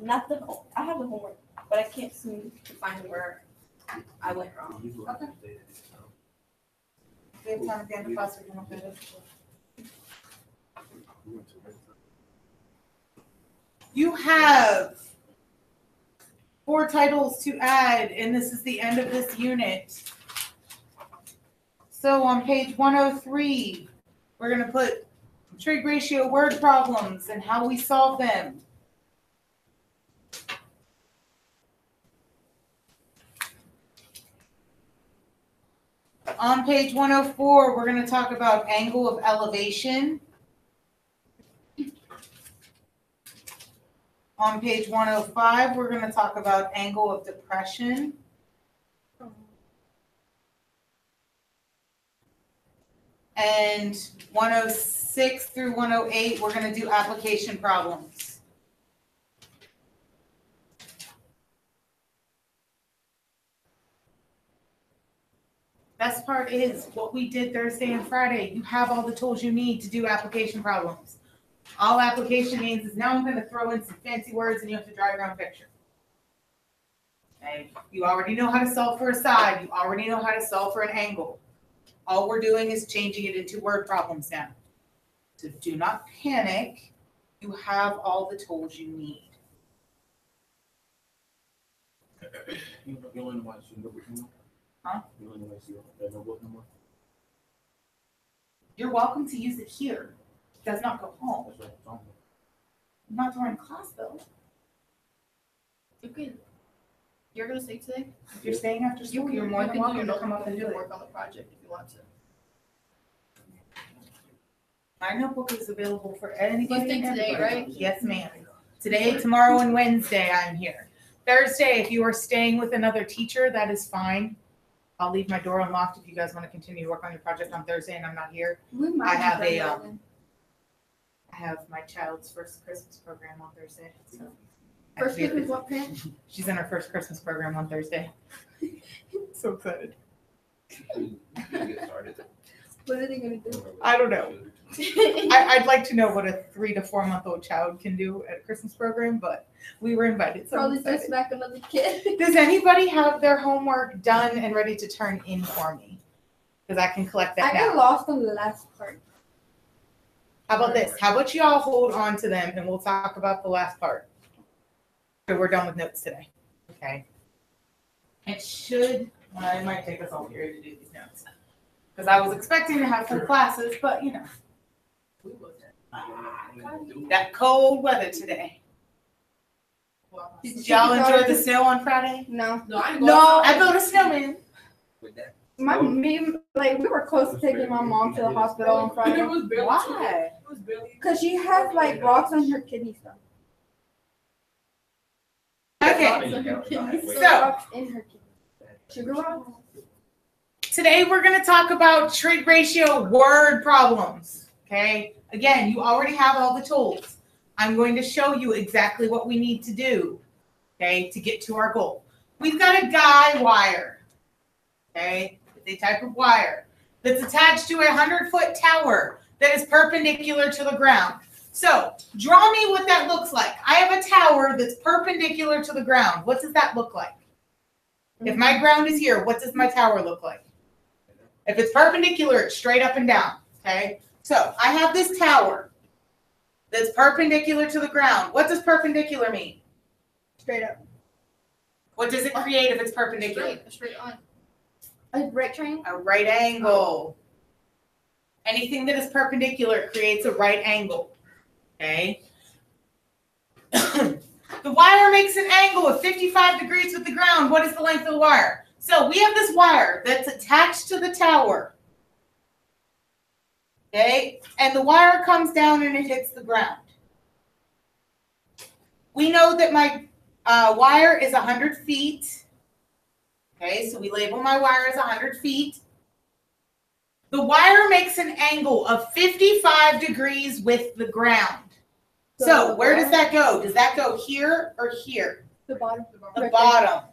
Not the whole. I have the homework, but I can't seem to find where I went wrong. Okay. We have time at the end of class. We can look at it. You have 4 titles to add, and this is the end of this unit. So on page 103, we're going to put trig ratio word problems and how we solve them. On page 104, we're going to talk about angle of elevation. On page 105, we're going to talk about angle of depression. And 106 through 108, we're going to do application problems. Best part is what we did Thursday and Friday. You have all the tools you need to do application problems. All application means is now I'm going to throw in some fancy words and you have to draw your own picture. Okay. You already know how to solve for a side. You already know how to solve for an angle. All we're doing is changing it into word problems now. So do not panic. You have all the tools you need. Huh? You're welcome to use it here. It does not go home. Not during class though. Okay. You're gonna stay today? If you're staying after school, you're more than welcome to come up and do it. Work on the project if you want to. My notebook is available for anybody. You think today, right? Yes, ma'am. Today, tomorrow, and Wednesday, I'm here. Thursday, if you are staying with another teacher, that is fine. I'll leave my door unlocked if you guys want to continue to work on your project on Thursday and I'm not here. I have my child's first Christmas program on Thursday. So first Christmas what, Pam? She's in her first Christmas program on Thursday. So excited. What are they gonna do? I don't know. I'd like to know what a 3 to 4 month old child can do at a Christmas program, but we were invited. So probably just smack another kid. Does anybody have their homework done and ready to turn in for me? Because I can collect that now. I got lost on the last part. How about this? How about y'all hold on to them and we'll talk about the last part. So we're done with notes today. Okay. It should, well, it might take us all here to do these notes. Because I was expecting to have full classes, but you know. That cold weather today. Did y'all enjoy the snow on Friday? No. I built a snowman. We were close to taking my mom to the hospital on Friday. Why? Because she has like rocks on her kidney stuff. Okay. So rocks in her kidney. Sugar rocks. Today we're going to talk about trig ratio word problems. Okay. Again, you already have all the tools. I'm going to show you exactly what we need to do, okay, to get to our goal. We've got a guy wire, okay, it's a type of wire that's attached to a 100-foot tower that is perpendicular to the ground. So draw me what that looks like. I have a tower that's perpendicular to the ground. What does that look like? If my ground is here, what does my tower look like? If it's perpendicular, it's straight up and down, okay? So I have this tower that's perpendicular to the ground. What does perpendicular mean? Straight up. What does it create if it's perpendicular? Straight on. A right triangle? A right angle. Anything that is perpendicular creates a right angle. Okay? The wire makes an angle of 55 degrees with the ground. What is the length of the wire? So we have this wire that's attached to the tower. Okay, and the wire comes down and it hits the ground. We know that my wire is 100 feet. Okay, so we label my wire as 100 feet. The wire makes an angle of 55 degrees with the ground. So where does that go? Does that go here or here? The bottom. The bottom.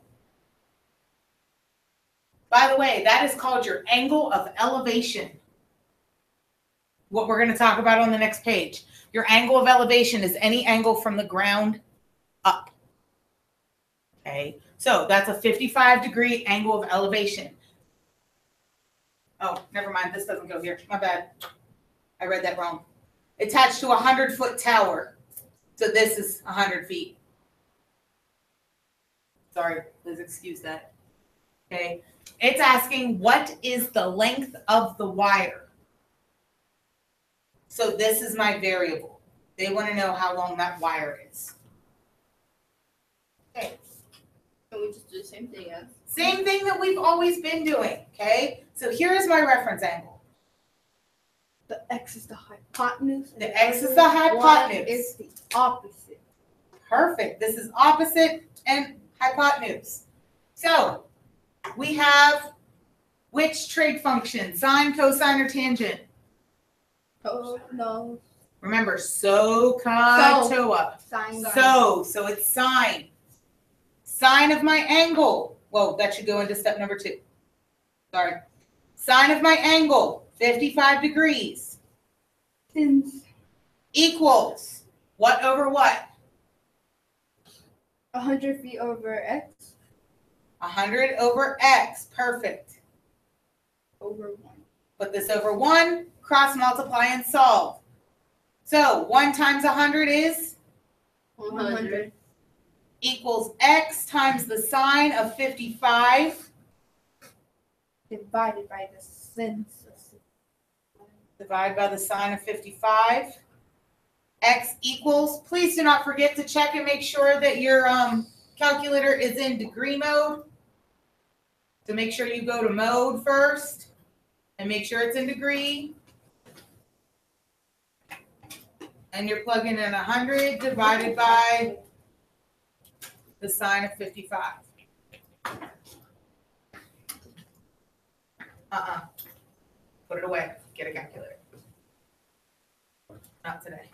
By the way, that is called your angle of elevation. What we're going to talk about on the next page. Your angle of elevation is any angle from the ground up. Okay, so that's a 55-degree angle of elevation. Oh, never mind. This doesn't go here. My bad. I read that wrong. Attached to a 100-foot tower. So this is 100 feet. Sorry, please excuse that. Okay, it's asking what is the length of the wire. So this is my variable. They want to know how long that wire is. Okay. Can we just do the same thing as? Same thing that we've always been doing, okay? So here is my reference angle. The x is the hypotenuse. The x is the hypotenuse. Is the opposite. Perfect. This is opposite and hypotenuse. So we have which trig function? Sine, cosine, or tangent? Oh, no. Remember, SOHCAHTOA. Sine. So it's sine. Sine of my angle. Whoa, that should go into step number 2. Sorry. Sine of my angle, 55 degrees. Since Equals what over what? 100 feet over x 100 over x. Perfect. over 1. Put this over 1, cross multiply and solve. So 1 times 100 is 100. equals x times the sine of 55 Divided by the sin of 60. divided by the sine of 55. X equals, please do not forget to check and make sure that your calculator is in degree mode. So make sure you go to mode first and make sure it's in degree. And you're plugging in 100 divided by the sine of 55. Put it away. Get a calculator. Not today.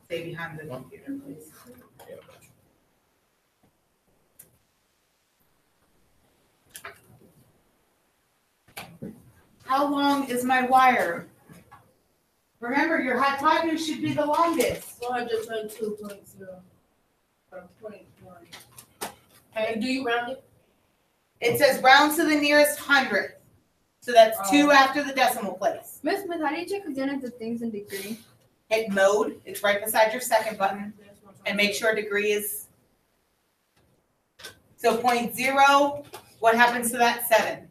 Stay behind the computer, please. How long is my wire? Remember, your hypotenuse should be the longest. 122.0 from 0.1. Okay. Do you round it? It says round to the nearest hundredth. So that's 2 after the decimal place. Miss Smith, how do you check again if the thing's in degree? Hit mode. It's right beside your second button. And make sure degree is. So 0.0, what happens to that 7?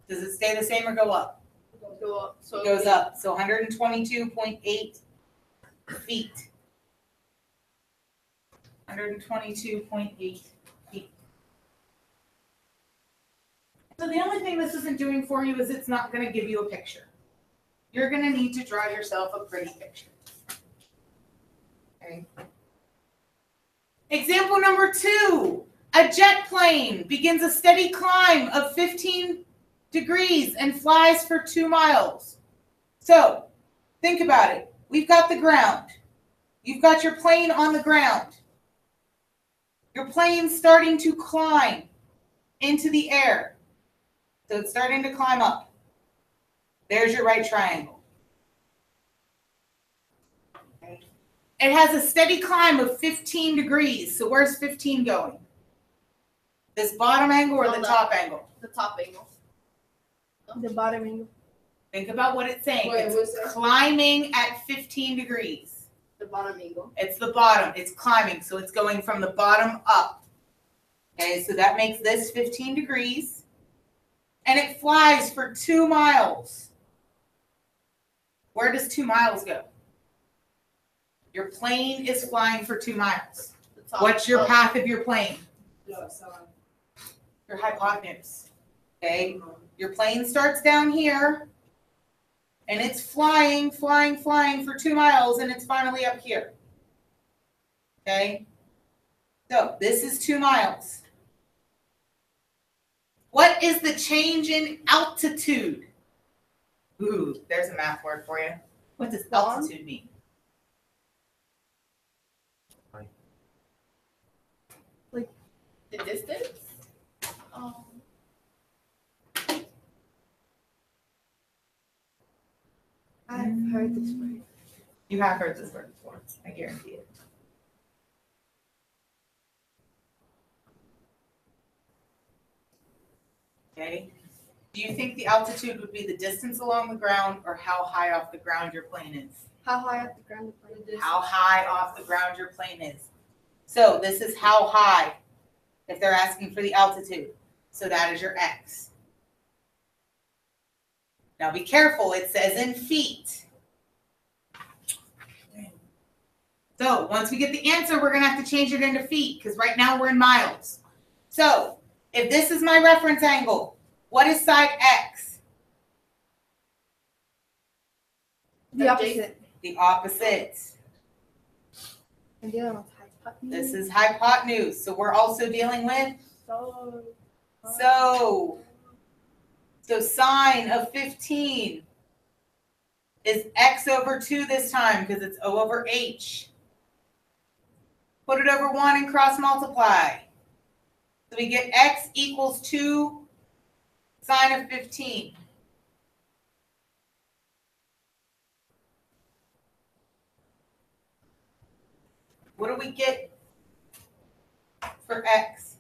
Does it stay the same or go up? Go up. So It goes up. So 122.8 feet. 122.8 feet. So the only thing this isn't doing for you is it's not going to give you a picture. You're going to need to draw yourself a pretty picture. Okay. Example number 2. A jet plane begins a steady climb of 15 degrees and flies for 2 miles. So think about it. We've got the ground. You've got your plane on the ground. Your plane's starting to climb into the air. So it's starting to climb up. There's your right triangle. Okay. It has a steady climb of 15 degrees. So where's 15 going? This bottom angle or the top angle? The top angle. The bottom angle. Think about what it's saying. Wait, it's climbing at 15 degrees. The bottom angle. It's the bottom. It's climbing. So it's going from the bottom up. Okay, so that makes this 15 degrees. And it flies for 2 miles. Where does 2 miles go? Your plane is flying for 2 miles. What's your path of your plane? Your hypotenuse. Okay, your plane starts down here. And it's flying, flying, flying for 2 miles, and it's finally up here. Okay? So this is 2 miles. What is the change in altitude? Ooh, there's a math word for you. What does altitude mean? Like the distance? I've heard this word. You have heard this word before, I guarantee it. Okay. Do you think the altitude would be the distance along the ground or how high off the ground your plane is? How high off the ground the plane is? How high off the ground your plane is. So this is how high if they're asking for the altitude. So that is your X. Now be careful, it says in feet. So once we get the answer, we're gonna have to change it into feet because right now we're in miles. So if this is my reference angle, what is side X? The opposite. The opposite. And the other one's hypotenuse. This is hypotenuse. So we're also dealing with so sine of 15 is X over 2 this time because it's O over H. Put it over 1 and cross multiply. So we get X equals 2 sine of 15. What do we get for X?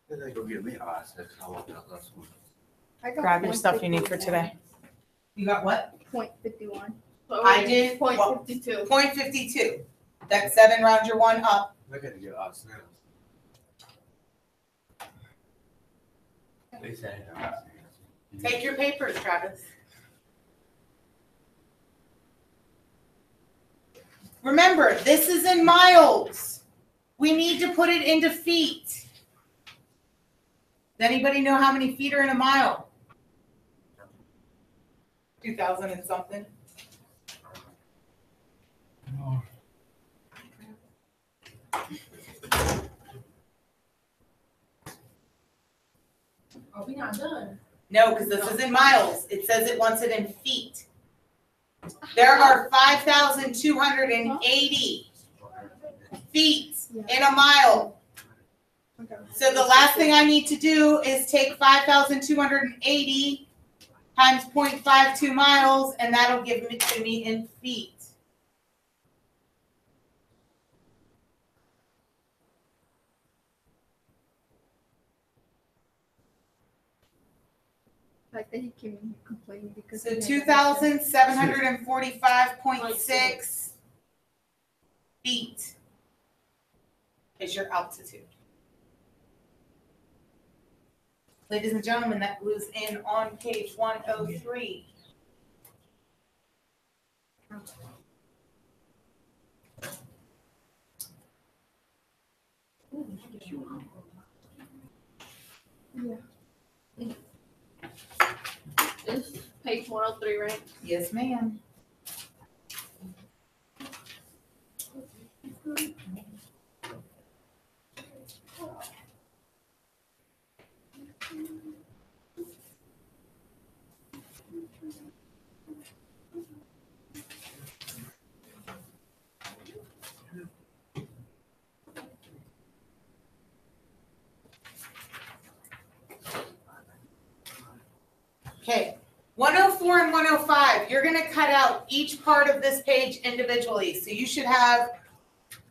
They go get me ice. That's how I walked out last one. I got Grab your stuff you need for today. You got what? 0.51. I did 0.52. 0.52. That's 7 round your 1 up. I gotta get ice now. They say ice. Take your papers, Travis. Remember, this is in miles. We need to put it into feet. Does anybody know how many feet are in a mile? 2,000 and something. Are we not done? No, because this is in miles. It says it wants it in feet. There are 5,280 feet in a mile. Okay. So the last thing I need to do is take 5,280 times 0.52 miles, and that'll give it to me in feet. Like that he came in here complaining because. So 2,745.6 feet is your altitude. Ladies and gentlemen, that glues in on page 103. Yeah. This is page 103, right? Yes, ma'am. Okay, 104 and 105, you're going to cut out each part of this page individually. So you should have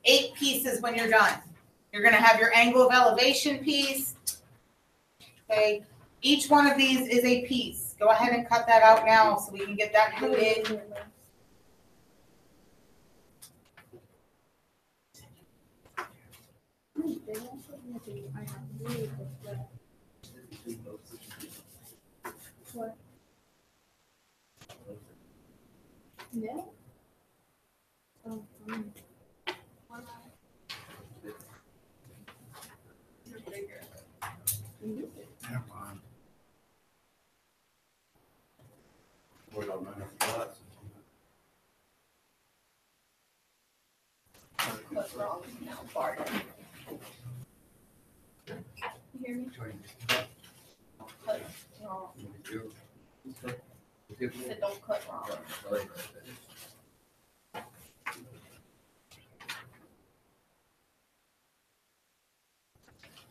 8 pieces when you're done. You're going to have your angle of elevation piece. Okay, each one of these is a piece. Go ahead and cut that out now so we can get that glued in. What? Yeah. Oh, Never mind. What y'all doing for class? What's wrong now, Bart? You hear me? Cut wrong. Said don't cut wrong.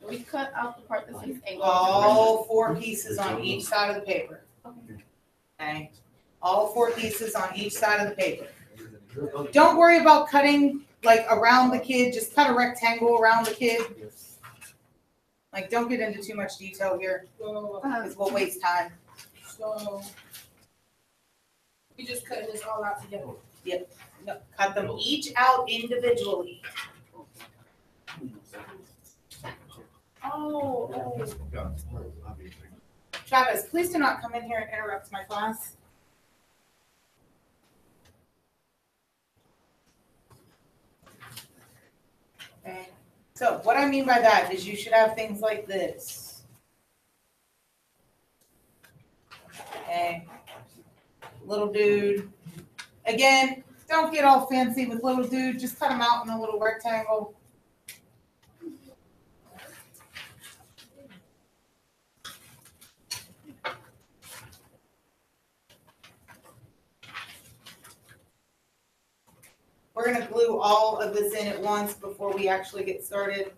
We cut out the part that says English. All 4 pieces on each side of the paper. Okay? All 4 pieces on each side of the paper. Don't worry about cutting like around the kid, just cut a rectangle around the kid. Like, don't get into too much detail here, because we'll waste time. So we just cut this all out together. No, cut them each out individually. Oh. Travis, please do not come in here and interrupt my class. Okay. So what I mean by that is you should have things like this. Okay. Little dude. Again, don't get all fancy with little dude. Just cut them out in a little rectangle. We're going to glue all of this in at once before we actually get started.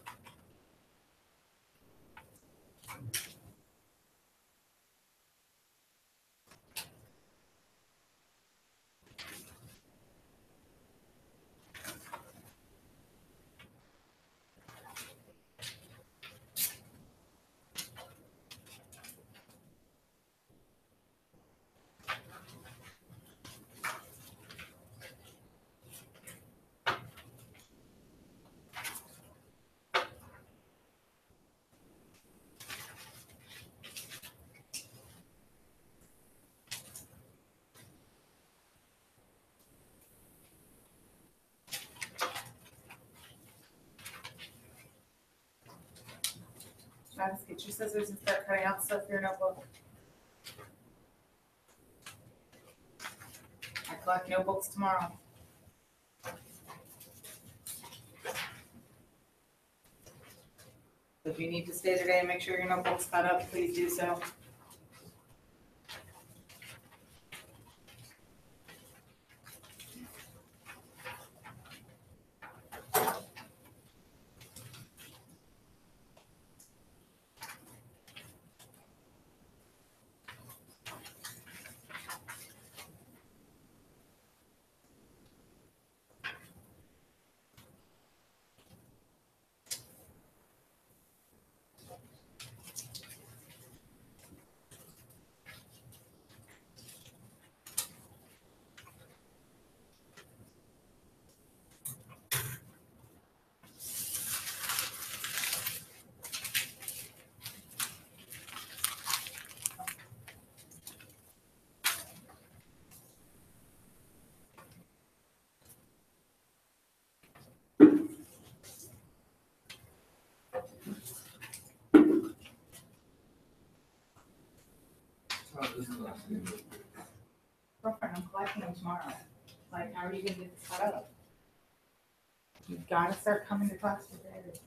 Travis, get your scissors and start cutting out stuff for your notebook. I collect notebooks tomorrow. If you need to stay today and make sure your notebook's cut up, please do so. Girlfriend, I'm collecting them tomorrow. Like, how are you gonna get this cut up? You gotta start coming to class today.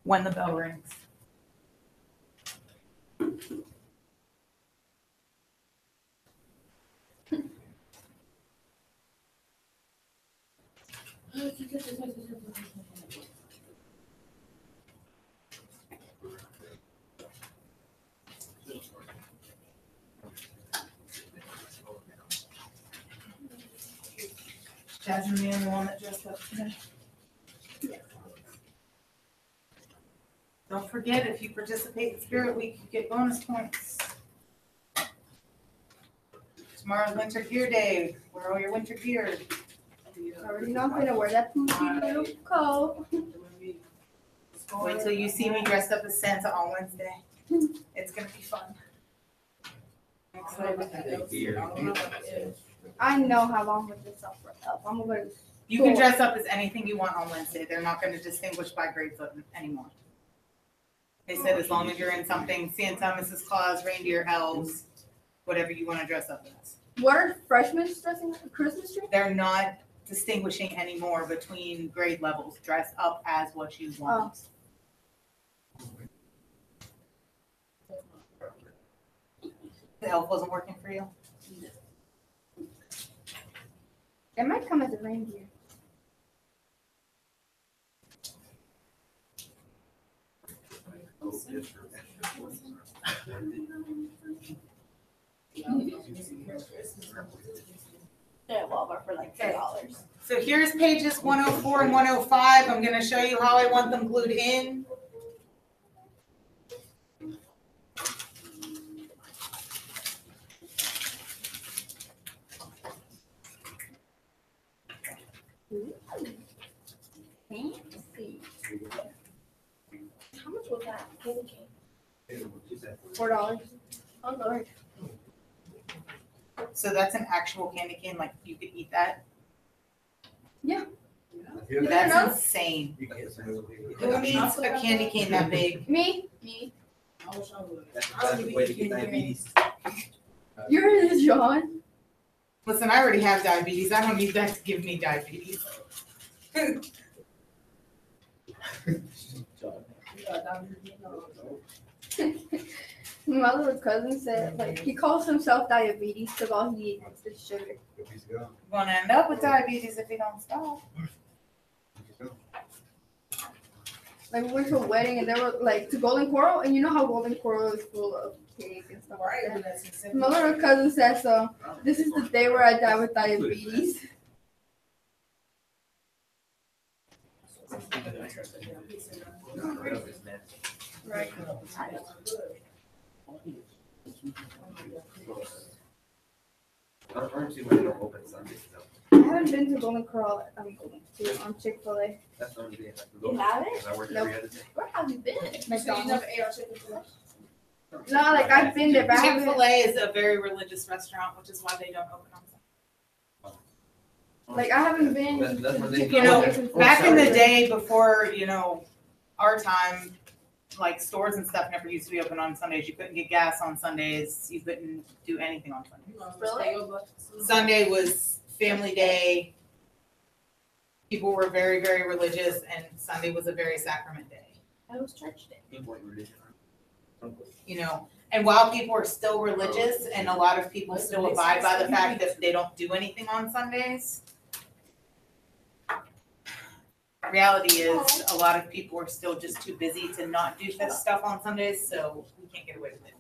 When the bell rings. Jasmine being the one that dressed up today. Don't forget, if you participate in Spirit Week, you get bonus points. Tomorrow's Winter Gear Day. Wear all your winter gear. I already know I'm gonna wear that poofy little coat. Wait till you see me dressed up as Santa on Wednesday. It's gonna be fun. I'm excited. I know how long with this up. I'm gonna. You can dress up as anything you want on Wednesday. They're not gonna distinguish by grades anymore. They said as long as you're in something Santa, Mrs. Claus, reindeer, elves, whatever you want to dress up as. What are freshmen dressing a Christmas tree? They're not distinguishing anymore between grade levels. Dress up as what you want. The elf wasn't working for you? It might come as a reindeer. They're at Walmart for like $2. So here's pages 104 and 105. I'm going to show you how I want them glued in. Fancy. How much was that candy cane? $4. Oh Lord. So that's an actual candy cane, like you could eat that. That's insane. Who needs a candy cane that big? Me? I wish I would. That's the way to get diabetes. You're in John. Listen, I already have diabetes. I don't need that to give me diabetes. My little cousin said, like, he calls himself diabetes because all he eats is sugar. You're gonna end up with diabetes if you don't stop. Like, we went to a wedding and they were like to Golden Coral, and you know how Golden Coral is full of cake and stuff like that. My little cousin said, so this is the day where I die with diabetes. Right. Pharmacy might not open Sunday, so I haven't been to Golden Coral. Chick-fil-A. that's the only day I have to go. You haven't? Because I work Nope. every other day. Where have you been? So you McDonald's. never ate our chicken fingers? No, like I've been there, but I haven't. Chick-fil-A is a very religious restaurant, which is why they don't open on Sunday. Like I haven't been. That's to what they- You know, Chick-fil-A since back in the Saturday. day before, our time, like stores and stuff never used to be open on Sundays. You couldn't get gas on Sundays. You couldn't do anything on Sundays. Really? Sunday was family day. People were very, very religious, and Sunday was a very sacrament day. That was church day. Pinpoint religion. And while people are still religious, and a lot of people still abide by the fact that they don't do anything on Sundays, reality is a lot of people are still just too busy to not do this stuff on Sundays, so we can't get away with it.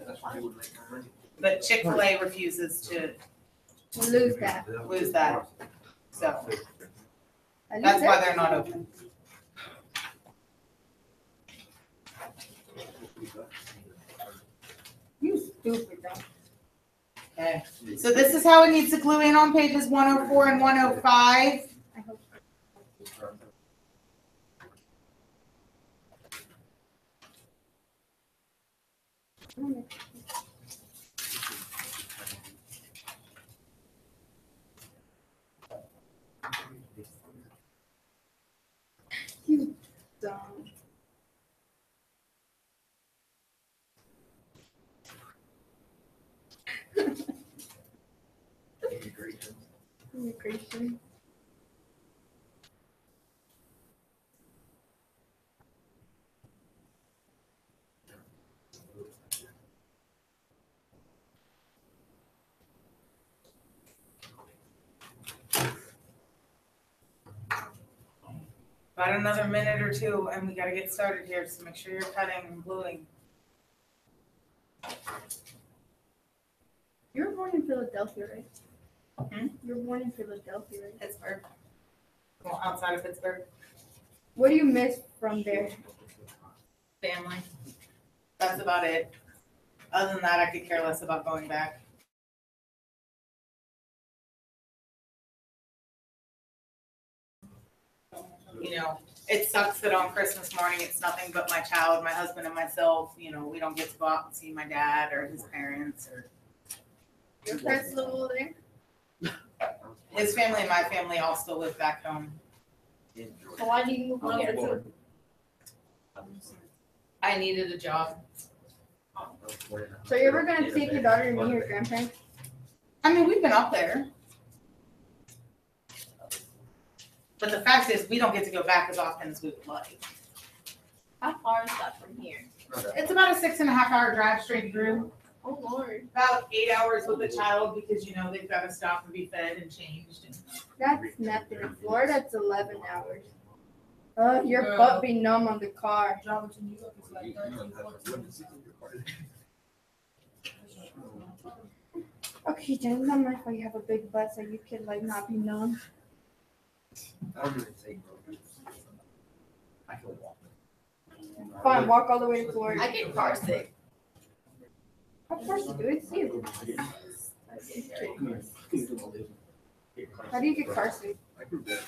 That's why people make more money. But Chick-fil-A refuses to Lose that. lose that, so At that's least why they're not open. You stupid though. Okay, so this is how it needs to glue in on pages 104 and 105. I hope. You dumb. Immigration. About another minute or two, and we gotta get started here, so make sure you're cutting and gluing. You were born in Philadelphia, right? Hmm? You were born in Philadelphia, right? Pittsburgh. Well, outside of Pittsburgh. What do you miss from there? Family. That's about it. Other than that, I could care less about going back. It sucks that on Christmas morning, it's nothing but my child, my husband, and myself. We don't get to go out and see my dad or his parents or Your parents live over there? his family and my family all still live back home. So why do you move on here too? I needed a job. So you're ever gonna take your daughter to meet her grandparents? I mean, we've been up there. But the fact is, we don't get to go back as often as we would like. How far is that from here? It's about a 6.5 hour drive straight through. Oh Lord. About 8 hours with a child because you know they've got to stop and be fed and changed. That's nothing. In Florida, it's 11 hours. Your Girl. butt be numb on the car. Driving to New York is like 13, 14. Okay, Jen, not mind if you have a big butt so you can like not be numb. I don't really take road. I can walk. Fine, walk all the way to Florida. I get car sick. Of course you do. It's you. How do you get car sick?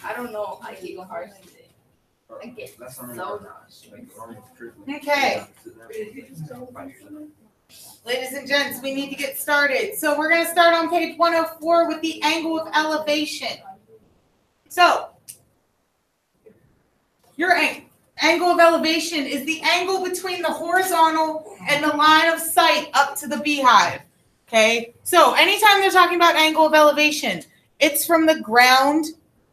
I don't know. I get car sick. I get so nauseous. Okay. Ladies and gents, we need to get started. So we're going to start on page 104 with the angle of elevation. So your angle of elevation is the angle between the horizontal and the line of sight up to the beehive. Okay, so anytime they're talking about angle of elevation, it's from the ground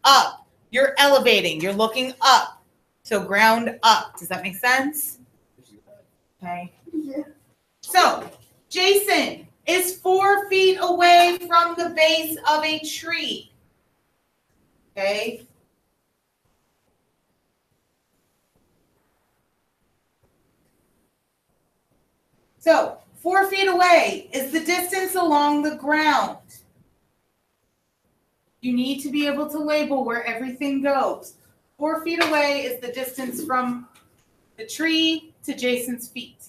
up. You're elevating, you're looking up. So ground up. Does that make sense? Okay. Yeah. So Jason is 4 feet away from the base of a tree. Okay. So 4 feet away is the distance along the ground. You need to be able to label where everything goes. 4 feet away is the distance from the tree to Jason's feet.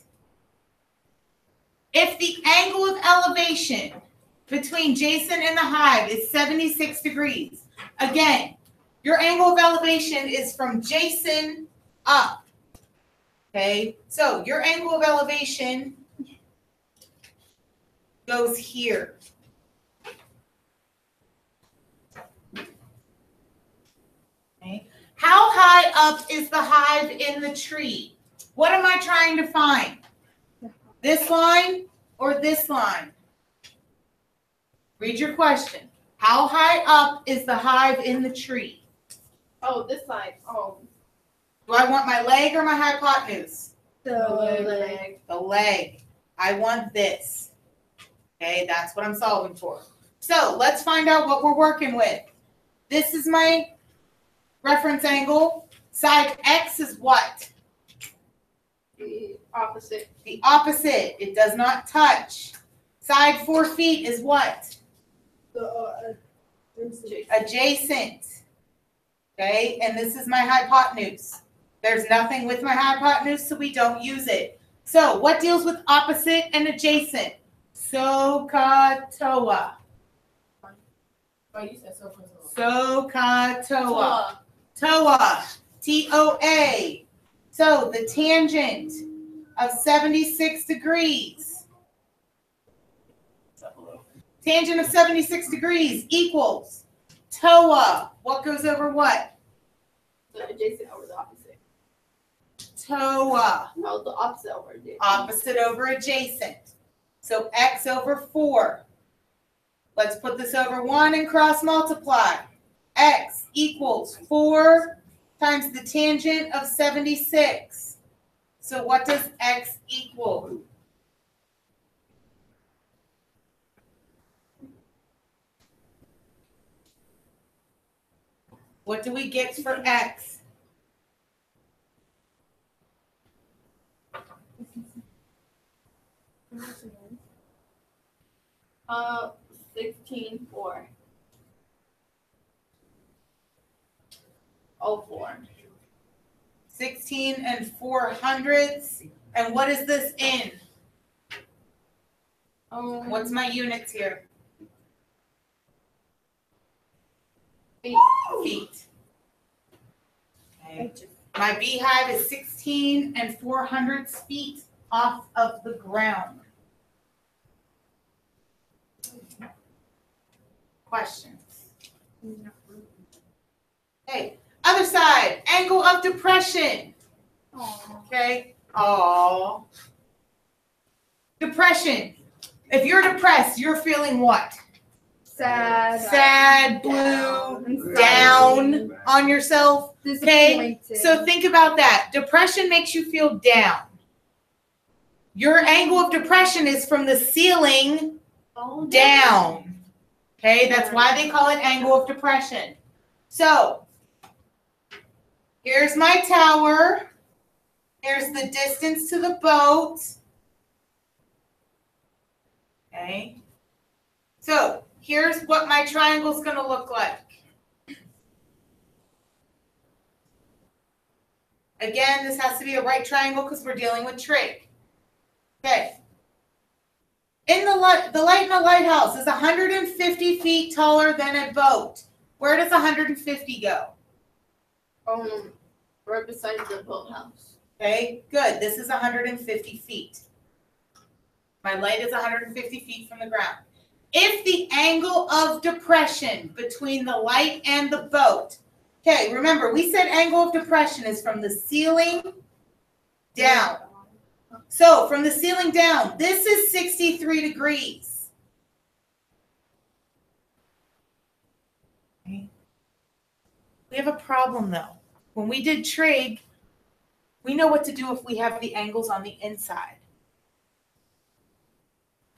If the angle of elevation between Jason and the hive is 76 degrees, again, your angle of elevation is from Jason up. Okay, so your angle of elevation goes here. Okay. How high up is the hive in the tree? What am I trying to find? This line or this line? Read your question. How high up is the hive in the tree? Oh, this side. Oh, Do I want my leg or my hypotenuse? The leg. The leg. I want this. Okay, that's what I'm solving for. So let's find out what we're working with. This is my reference angle. Side X is what? The opposite. The opposite. It does not touch. Side 4 feet is what? Adjacent. Okay, and this is my hypotenuse. There's nothing with my hypotenuse, so we don't use it. So what deals with opposite and adjacent? SOHCAHTOA. Oh, you said so. SOHCAHTOA. TOA. TOA. So the tangent of 76 degrees. Tangent of 76 degrees equals TOA. What goes over what? The adjacent over the opposite. TOA. No, the opposite over adjacent. Opposite over adjacent. So X over 4. Let's put this over 1 and cross multiply. X equals 4 times the tangent of 76. So what does X equal? What do we get for X? Uh, 16.4. 04. 16 and 400ths. And what is this in? What's my units here? Feet. Feet. Okay. My beehive is 16 and 400ths feet off of the ground. Questions? Okay. Other side, angle of depression. Okay. Oh. Depression. If you're depressed, you're feeling what? Sad. Sad, blue, down on yourself. Okay. Disappointed. So think about that. Depression makes you feel down. Your angle of depression is from the ceiling down. Okay, that's why they call it angle of depression. So, here's my tower. Here's the distance to the boat. Okay. So, here's what my triangle is going to look like. Again, this has to be a right triangle because we're dealing with trig. Okay. In the light in the lighthouse is 150 feet taller than a boat. Where does 150 go? Right beside the boathouse. Okay, good. This is 150 feet. My light is 150 feet from the ground. If the angle of depression between the light and the boat, okay, remember, we said angle of depression is from the ceiling down. So, from the ceiling down, this is 63 degrees. Okay. We have a problem, though. When we did trig, we know what to do if we have the angles on the inside.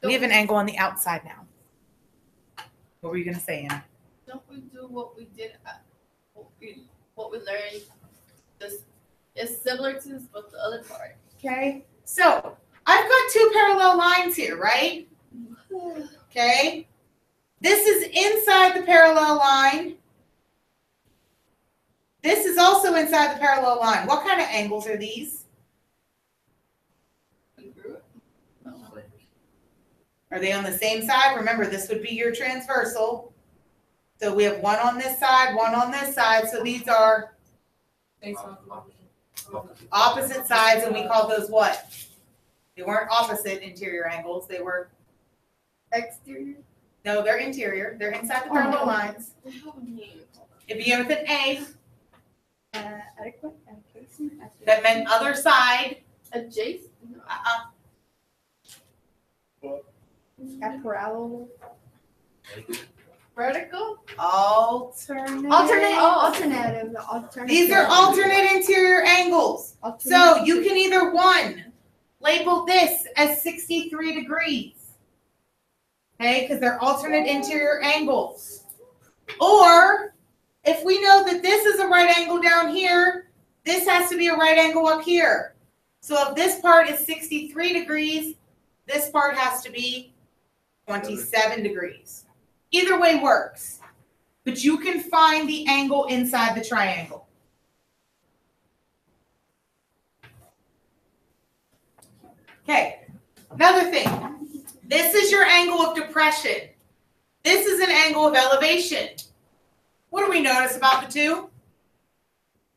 We have an angle on the outside now. What were you going to say, Anna? Don't we do what we did? What we learned? This is similar to this, but the other part. Okay. So, I've got two parallel lines here, right? Okay. This is inside the parallel line. This is also inside the parallel line. What kind of angles are these? Are they on the same side? Remember, this would be your transversal. So we have one on this side, one on this side. So these are opposite sides, and we call those what? They weren't opposite interior angles. They were Exterior. no, they're interior. They're inside the parallel lines. It began with an A. Adequate. That meant other side. Adjacent. Parallel. Vertical. Alternate. Alternative. These are alternate interior angles. So you can either one, label this as 63 degrees. Okay, because they're alternate interior angles. Or if we know that this is a right angle down here, this has to be a right angle up here. So if this part is 63 degrees, this part has to be 27 degrees. Either way works. But you can find the angle inside the triangle. Okay, another thing. This is your angle of depression. This is an angle of elevation. What do we notice about the two?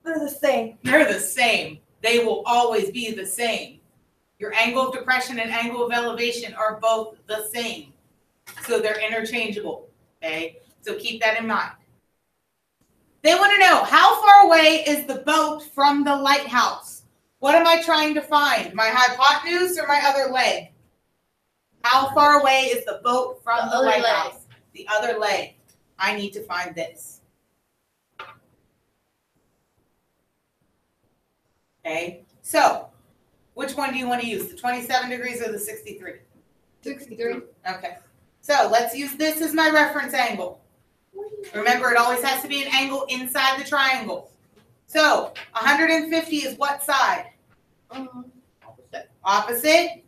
They're the same. They're the same. They will always be the same. Your angle of depression and angle of elevation are both the same. So they're interchangeable. Okay, so keep that in mind. They want to know, how far away is the boat from the lighthouse? What am I trying to find? My hypotenuse or my other leg? How far away is the boat from the lighthouse? The other leg. I need to find this. Okay, so which one do you want to use? The 27 degrees or the 63? 63. Okay, so let's use this as my reference angle. Remember, it always has to be an angle inside the triangle. So 150 is what side? Opposite.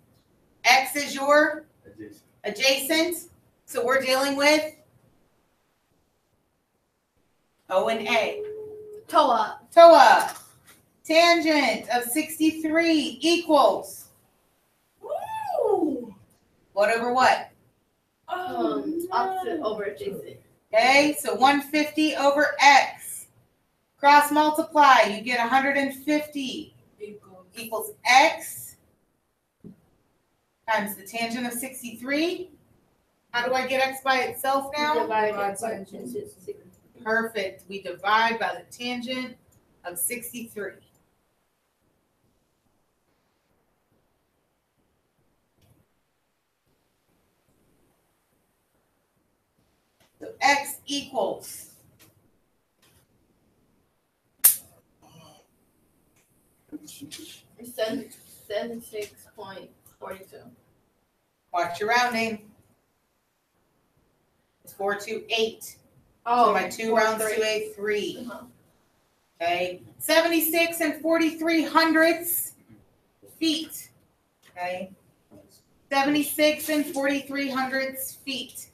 X is your adjacent. So we're dealing with O and A. TOA. Tangent of 63 equals what over what? Opposite over adjacent. Okay, so 150 over X. Cross multiply, you get 150 equals X times the tangent of 63. How do I get X by itself now? Perfect. We divide by the tangent of 63. So X equals 76.5. 42. Watch your rounding. It's 428. So Oh, my 2 rounds to a 3. Uh-huh. Okay. 76 and 43 hundredths feet. Okay. 76 and 43 hundredths feet.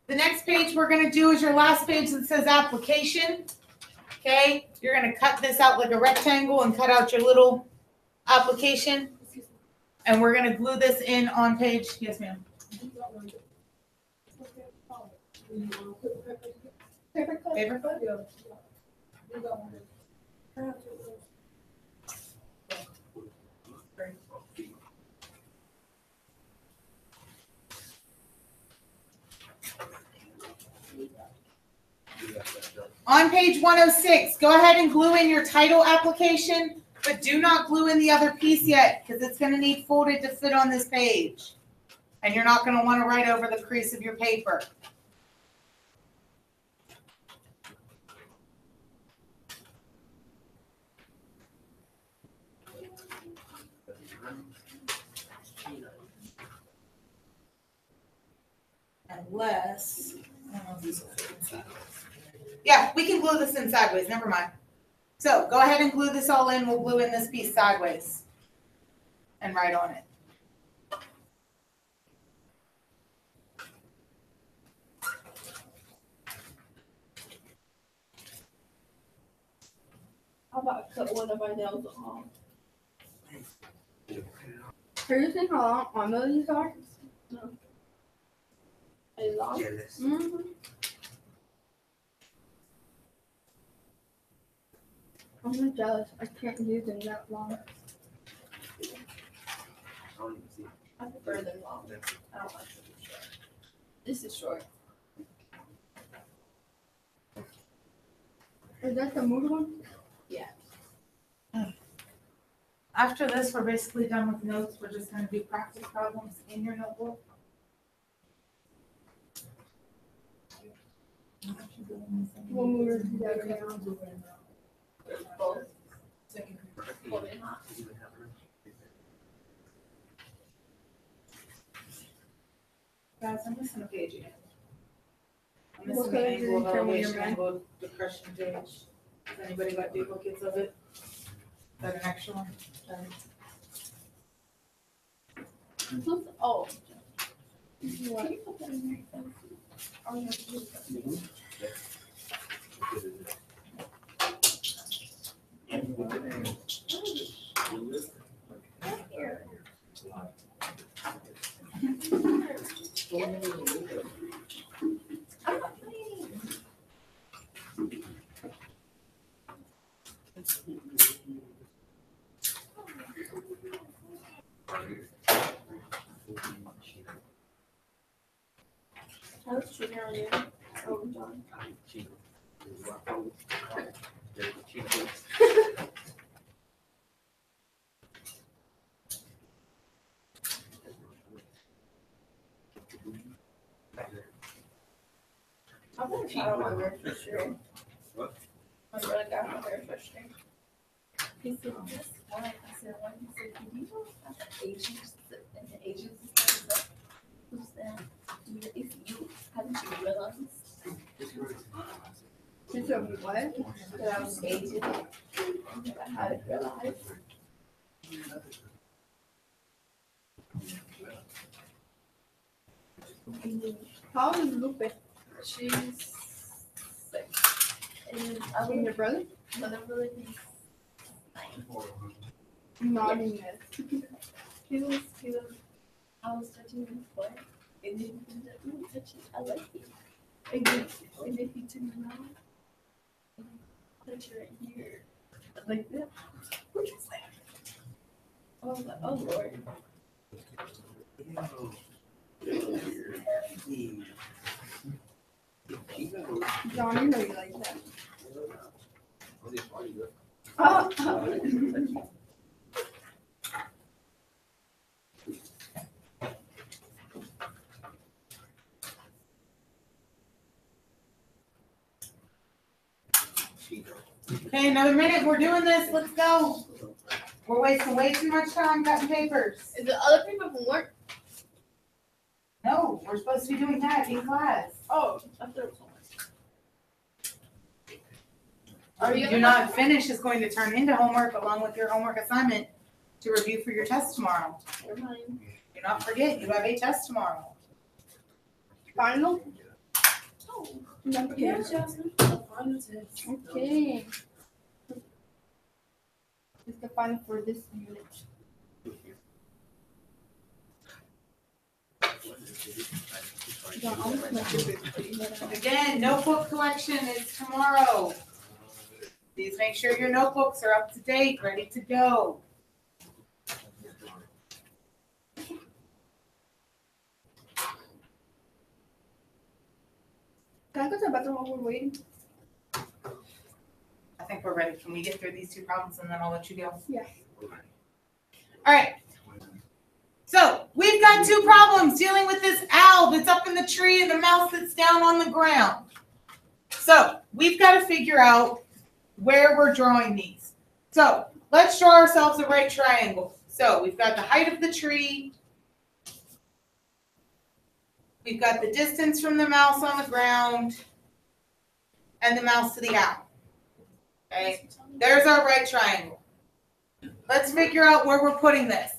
The next page we're going to do is your last page that says application. Okay. You're going to cut this out like a rectangle and cut out your little application. And we're going to glue this in on page. Yes, ma'am. Paperclip? On page 106, go ahead and glue in your title application, but do not glue in the other piece yet because it's going to need folded to fit on this page. And you're not going to want to write over the crease of your paper. Unless, I don't know if this will fit inside. Yeah, we can glue this in sideways, never mind. So go ahead and glue this all in. We'll glue in this piece sideways and write on it. How about cut one of my nails off? Are you seeing how long arm these are? A long? Jealous. Mm-hmm. I'm not jealous. I can't use them that long. I don't even see. I prefer them long. I don't like them short. This is short. Is that the mood one? After this, we're basically done with notes. We're just going to do practice problems in your notebook. What mood is that? Both. Hold it hot. Guys, I'm missing a page again. I'm What missing the page angle of did you tell me elevation, you're angle of depression page. Has anybody got duplicates of it? Is that an extra one? Oh. What? Can you put that in there? Oh, yeah. Here. I'm not playing. How's sugar on you? Oh, John. I'm gonna try on my hair for sure. What? My brother got my hair for sure. He said, this one, I said, what? He said, do you know about the Asians and the Asians and stuff? Who's that? It's you. Haven't you realized? She said what? That I was Asian. I hadn't realized. How old is Lupe? She's 6. And I And was your brother? whenever he's 9. Naughtiness. He was, I was touching his butt. And then he was like, ooh, touch it. I like it. And then he took me out. And touch it right here. Like that. What is that? I was like, oh Lord. John, you know you like that. Oh. Okay, another minute. We're doing this. Let's go. We're wasting way too much time cutting papers. Is the other people from work? No, we're supposed to be doing that in class. Oh, I thought it was homework. If you do not finish, it's going to turn into homework along with your homework assignment to review for your test tomorrow. Never mind. Do not forget, you have a test tomorrow. Final? Oh, Number yeah, two. Jasmine. The final test. Okay. It's the final for this unit. Yeah, I'm gonna make it pretty. Again, notebook collection is tomorrow. Please make sure your notebooks are up to date, ready to go. Can I go to the bathroom while we're waiting? I think we're ready. Can we get through these two problems and then I'll let you go? Yeah. All right. So we've got two problems dealing with this owl that's up in the tree and the mouse that's down on the ground. So we've got to figure out where we're drawing these. So let's draw ourselves a right triangle. So we've got the height of the tree. We've got the distance from the mouse on the ground and the mouse to the owl. Okay, there's our right triangle. Let's figure out where we're putting this.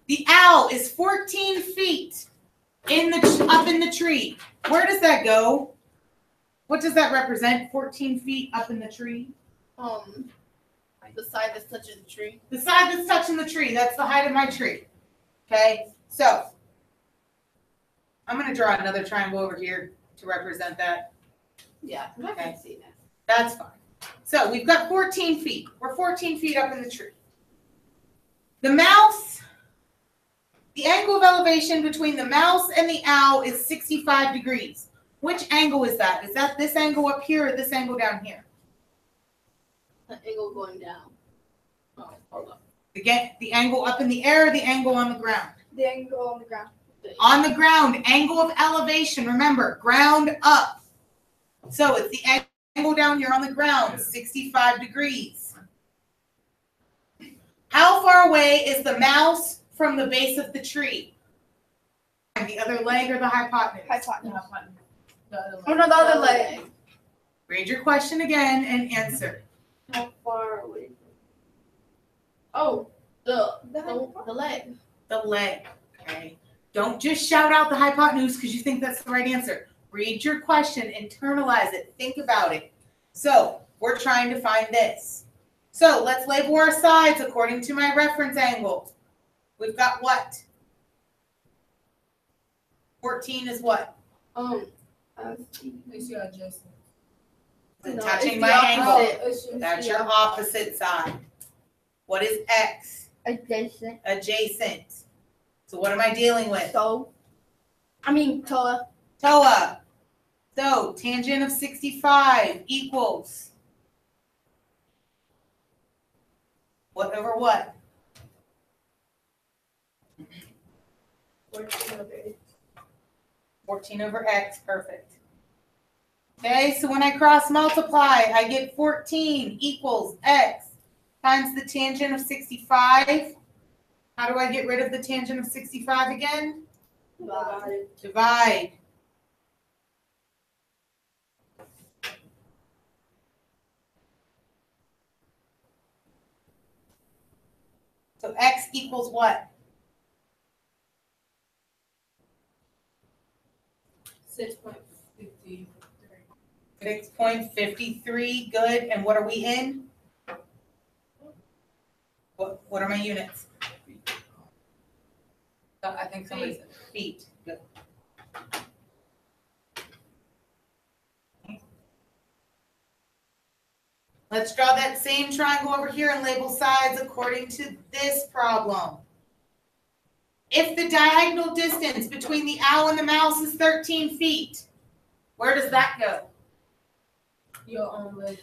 The owl is 14 feet up in the tree. Where does that go? What does that represent? 14 feet up in the tree? The side that's touching the tree. The side that's touching the tree. That's the height of my tree. Okay, so I'm going to draw another triangle over here to represent that. Yeah, I can see that. That's fine. So we've got 14 feet. We're 14 feet up in the tree. The mouse, the angle of elevation between the mouse and the owl is 65 degrees. Which angle is that? Is that this angle up here or this angle down here? The angle going down. Oh, hold on. Again, the angle up in the air or the angle on the ground? The angle on the ground. On the ground, angle of elevation. Remember, ground up. So it's the angle down here on the ground, 65 degrees. How far away is the mouse from the base of the tree? And the other leg or the hypotenuse? Hypotenuse. Oh, no, the other leg. Read your question again and answer. How far away? Oh, the leg. The leg, okay? Don't just shout out the hypotenuse because you think that's the right answer. Read your question, internalize it, think about it. So we're trying to find this. So let's label our sides according to my reference angle. We've got what? 14 is what? It's your adjustment. Is it No, touching it's my the angle? opposite. That's your opposite side. What is X? Adjacent. Adjacent. So what am I dealing with? Toa. TOA. So tangent of 65 equals what over what? 14 over X, perfect. Okay, so when I cross multiply, I get 14 equals X times the tangent of 65. How do I get rid of the tangent of 65 again? Divide. So X equals what? 6.53. 6.53, good. And what are we in? What are my units? I think somebody said Feet, good. Let's draw that same triangle over here and label sides according to this problem. If the diagonal distance between the owl and the mouse is 13 feet, where does that go? your own leg.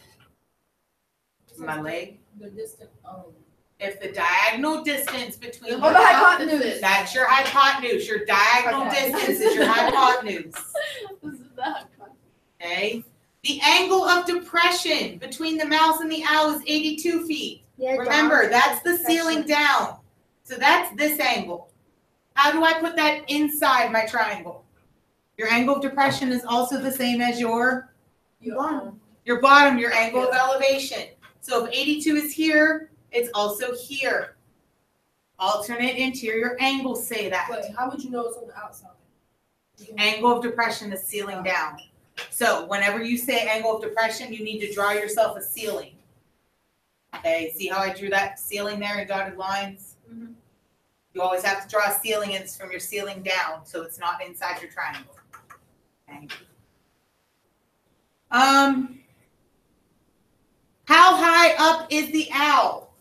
My leg. The distance. If the diagonal distance between Oh, the hypotenuse. that's your hypotenuse. Your diagonal Okay. distance is your hypotenuse. This is that. Okay. The angle of depression between the mouse and the owl is 82 feet. Yeah, Remember, that's the ceiling down. So that's this angle. How do I put that inside my triangle? Your angle of depression is also the same as your bottom, your angle of elevation. So if 82 is here, it's also here. Alternate interior angles say that. Wait, how would you know it's on the outside? Angle of depression is ceiling down. So whenever you say angle of depression, you need to draw yourself a ceiling. Okay, see how I drew that ceiling there in dotted lines? Mhm. You always have to draw a ceiling and it's from your ceiling down, so it's not inside your triangle. Okay. How high up is the owl?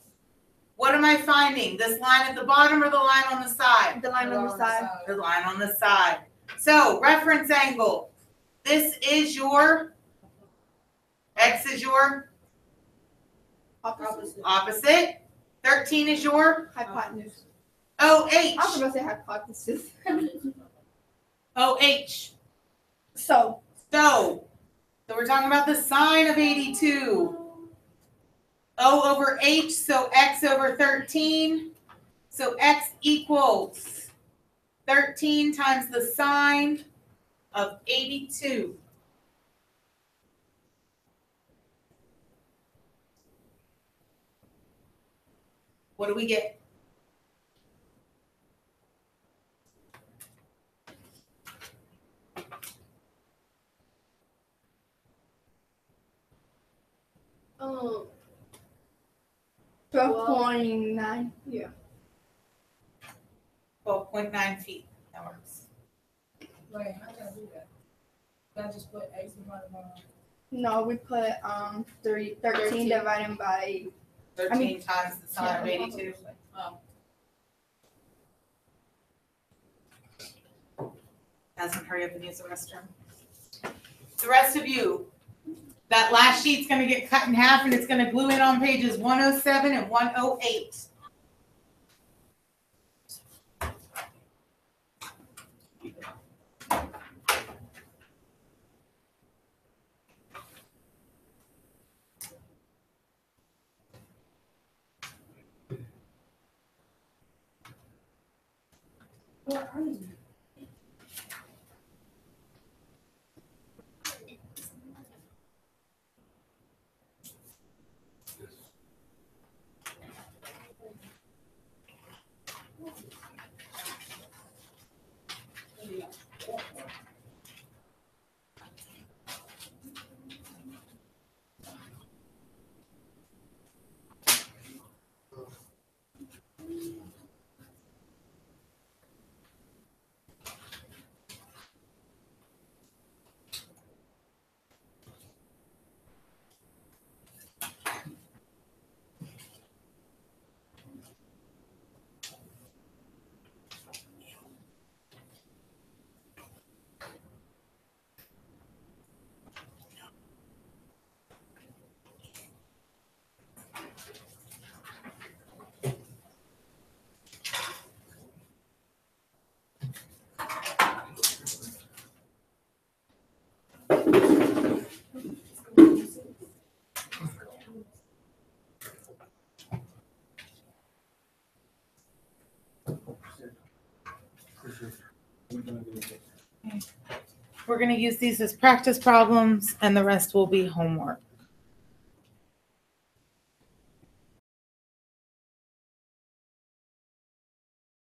What am I finding? This line at the bottom or the line on the side? The line on the side. The line on the side. So reference angle. This is your, X is your Opposite. opposite. 13 is your Hypotenuse. OH. I was gonna say hypothesis. OH. So So we're talking about the sine of 82. O over H, so X over 13. So X equals 13 times the sine of 82. What do we get? Um, 12.9. Yeah. 12.9 feet. That works. Wait, how did I do that? Did I just put X divided by? No, we put 13 divided by 13 times the sine of 82. Oh. Doesn't hurry up and use the restroom. The rest of you, that last sheet's going to get cut in half and it's going to glue in on pages 107 and 108. Where are you? We're going to use these as practice problems and the rest will be homework.